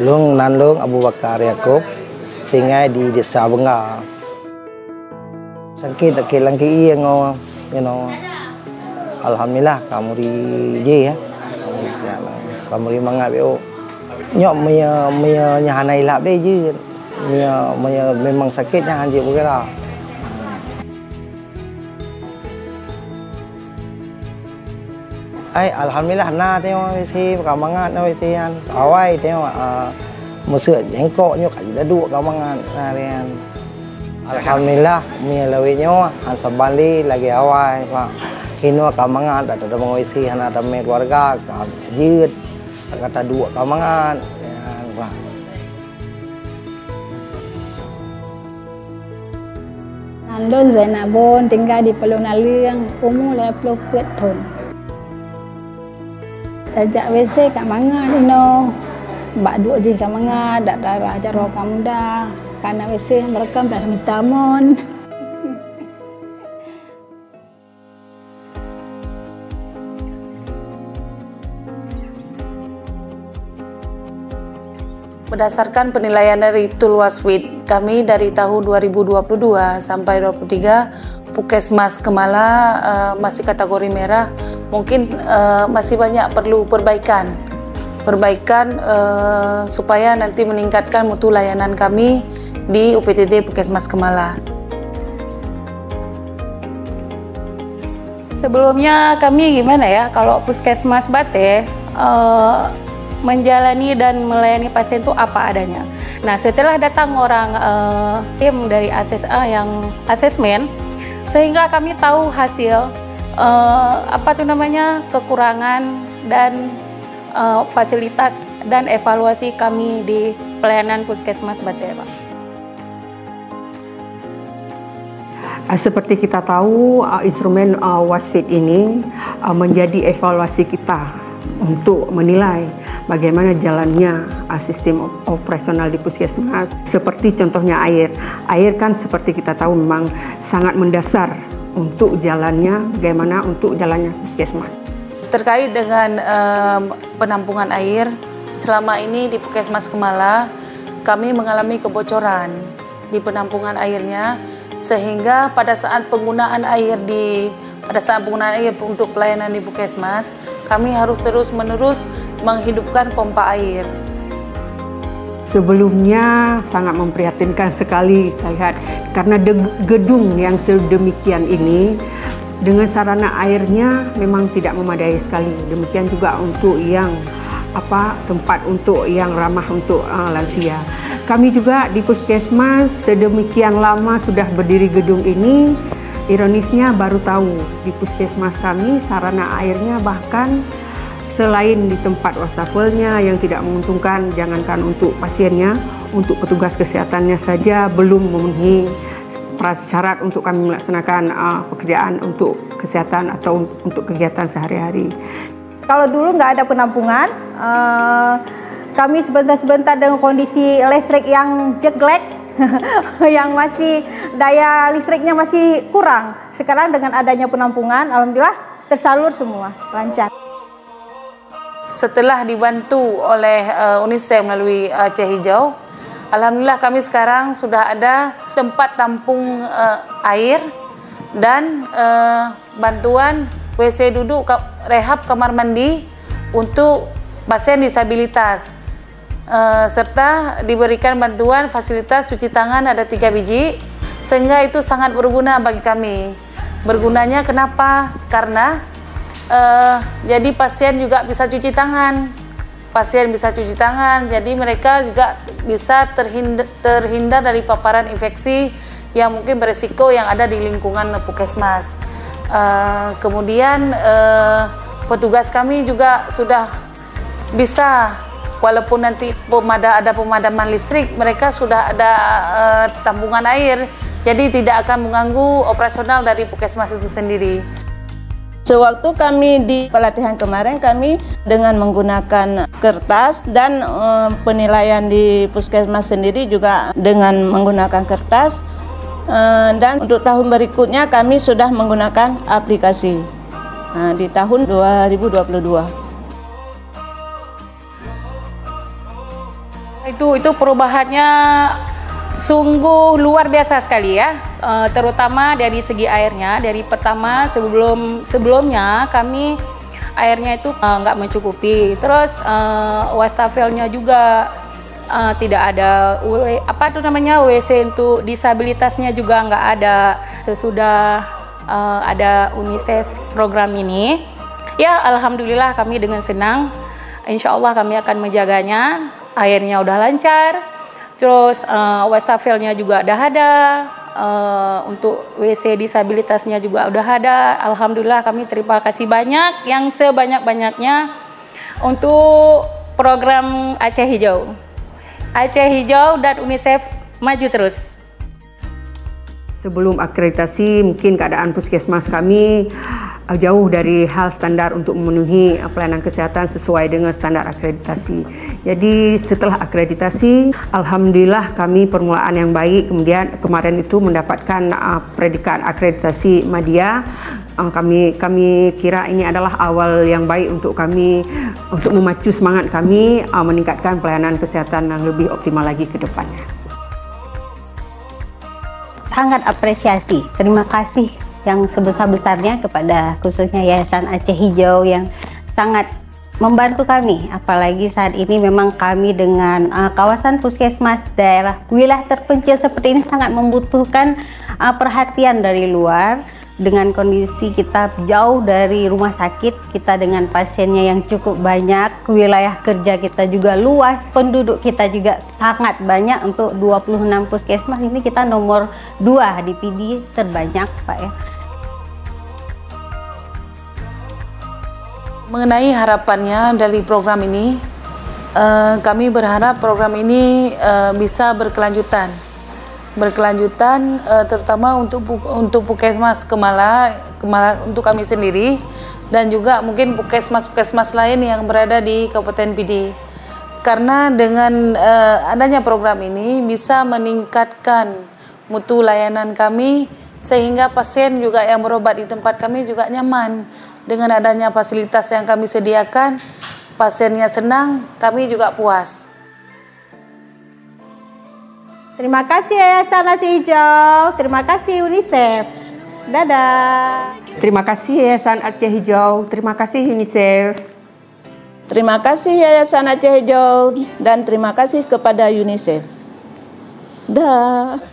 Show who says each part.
Speaker 1: Lung Nanlung Abu Bakar Yaakob, tinggal di Desa Bengar. Sakit lang ki ngo, alhamdulillah kamu di je ya. Kamu di mangat beo. Nyok nyahanai lap deh je. Memang sakitnya anjir bergerak. Alhamdulillah na tengok si kamangan na tian. Awai tengok musik jengkok nyok ada dua kamangan na rian. Alhamdulillah mi lawinyo an sabali lagi awai pak. Kino kamangan ada mengisi hana dame keluarga jid kata dua kamangan pak.
Speaker 2: Nanlun Zainabon tinggal di Pelunaliang, umur 80 tahun. Sejak WC kat mangan ino, bak duk di kat mangan, dak darah jaro kamuda, karena WC mereka dah minta mon.
Speaker 3: Berdasarkan penilaian dari Tulwaswid kami dari tahun 2022 sampai 2023, Puskesmas Kemala masih kategori merah, mungkin masih banyak perlu perbaikan supaya nanti meningkatkan mutu layanan kami di UPTD Puskesmas Kemala. Sebelumnya kami gimana ya, kalau Puskesmas Bate menjalani dan melayani pasien itu apa adanya. Nah, setelah datang orang tim dari ASSA yang asesmen, sehingga kami tahu hasil kekurangan dan fasilitas dan evaluasi kami di pelayanan Puskesmas Bate, Pak.
Speaker 4: Seperti kita tahu, instrumen Wasfid ini menjadi evaluasi kita untuk menilai bagaimana jalannya sistem operasional di Puskesmas. Seperti contohnya air. Air kan seperti kita tahu memang sangat mendasar untuk bagaimana untuk jalannya Puskesmas.
Speaker 3: Terkait dengan penampungan air, selama ini di Puskesmas Kemala kami mengalami kebocoran di penampungan airnya, sehingga pada saat penggunaan air untuk pelayanan di Puskesmas, kami harus terus-menerus menghidupkan pompa air.
Speaker 4: Sebelumnya sangat memprihatinkan sekali lihat, karena gedung yang sedemikian ini dengan sarana airnya memang tidak memadai sekali. Demikian juga untuk yang tempat untuk yang ramah untuk lansia. Kami juga di Puskesmas sedemikian lama sudah berdiri gedung ini. Ironisnya baru tahu di Puskesmas kami sarana airnya bahkan selain di tempat wastafelnya yang tidak menguntungkan, jangankan untuk pasiennya, untuk petugas kesehatannya saja belum memenuhi prasyarat untuk kami melaksanakan pekerjaan untuk kesehatan atau untuk kegiatan sehari-hari.
Speaker 5: Kalau dulu nggak ada penampungan, kami sebentar-sebentar dengan kondisi listrik yang jelek, yang masih daya listriknya masih kurang. Sekarang dengan adanya penampungan, alhamdulillah tersalur semua, lancar.
Speaker 3: Setelah dibantu oleh UNICEF melalui Aceh Hijau, alhamdulillah kami sekarang sudah ada tempat tampung air dan bantuan WC duduk, rehab kamar mandi untuk pasien disabilitas. Serta diberikan bantuan fasilitas cuci tangan ada 3 biji, sehingga itu sangat berguna bagi kami. Bergunanya kenapa? Karena jadi pasien juga bisa cuci tangan. Jadi mereka juga bisa terhindar dari paparan infeksi yang mungkin beresiko yang ada di lingkungan Puskesmas. Kemudian petugas kami juga sudah bisa, walaupun nanti ada pemadaman listrik, mereka sudah ada tampungan air, jadi tidak akan mengganggu operasional dari Puskesmas itu sendiri.
Speaker 6: Sewaktu kami di pelatihan kemarin, kami dengan menggunakan kertas dan penilaian di Puskesmas sendiri juga dengan menggunakan kertas. Dan untuk tahun berikutnya kami sudah menggunakan aplikasi di tahun 2022.
Speaker 3: Itu perubahannya sungguh luar biasa sekali ya, terutama dari segi airnya. Dari pertama sebelumnya kami airnya itu nggak mencukupi, terus wastafelnya juga tidak ada WC untuk disabilitasnya juga nggak ada. Sesudah ada UNICEF program ini, ya alhamdulillah kami dengan senang, insya Allah kami akan menjaganya. Airnya udah lancar, terus wastafelnya juga udah ada, untuk WC disabilitasnya juga udah ada. Alhamdulillah kami terima kasih banyak, yang sebanyak-banyaknya untuk program Aceh Hijau. Aceh Hijau dan UNICEF maju terus.
Speaker 4: Sebelum akreditasi, mungkin keadaan puskesmas kami jauh dari hal standar untuk memenuhi pelayanan kesehatan sesuai dengan standar akreditasi. Jadi setelah akreditasi, alhamdulillah kami permulaan yang baik. Kemudian kemarin itu mendapatkan predikat akreditasi Madya. Kami kira ini adalah awal yang baik untuk kami, untuk memacu semangat kami meningkatkan pelayanan kesehatan yang lebih optimal lagi ke depannya.
Speaker 7: Sangat apresiasi, terima kasih yang sebesar-besarnya kepada khususnya Yayasan Aceh Hijau yang sangat membantu kami, apalagi saat ini memang kami dengan kawasan puskesmas daerah wilayah terpencil seperti ini sangat membutuhkan perhatian dari luar. Dengan kondisi kita jauh dari rumah sakit, kita dengan pasiennya yang cukup banyak, wilayah kerja kita juga luas, penduduk kita juga sangat banyak. Untuk 26 puskesmas ini kita nomor 2 di PD terbanyak, Pak ya.
Speaker 3: Mengenai harapannya dari program ini, kami berharap program ini bisa berkelanjutan, terutama untuk puskesmas Kemala untuk kami sendiri, dan juga mungkin puskesmas lain yang berada di Kabupaten PD. Karena dengan adanya program ini bisa meningkatkan mutu layanan kami, sehingga pasien juga yang berobat di tempat kami juga nyaman. Dengan adanya fasilitas yang kami sediakan, pasiennya senang, kami juga puas.
Speaker 5: Terima kasih Yayasan Aceh Hijau, terima kasih UNICEF. Dadah.
Speaker 4: Terima kasih Yayasan Aceh Hijau, terima kasih UNICEF.
Speaker 6: Terima kasih Yayasan Aceh Hijau dan terima kasih kepada UNICEF. Dah.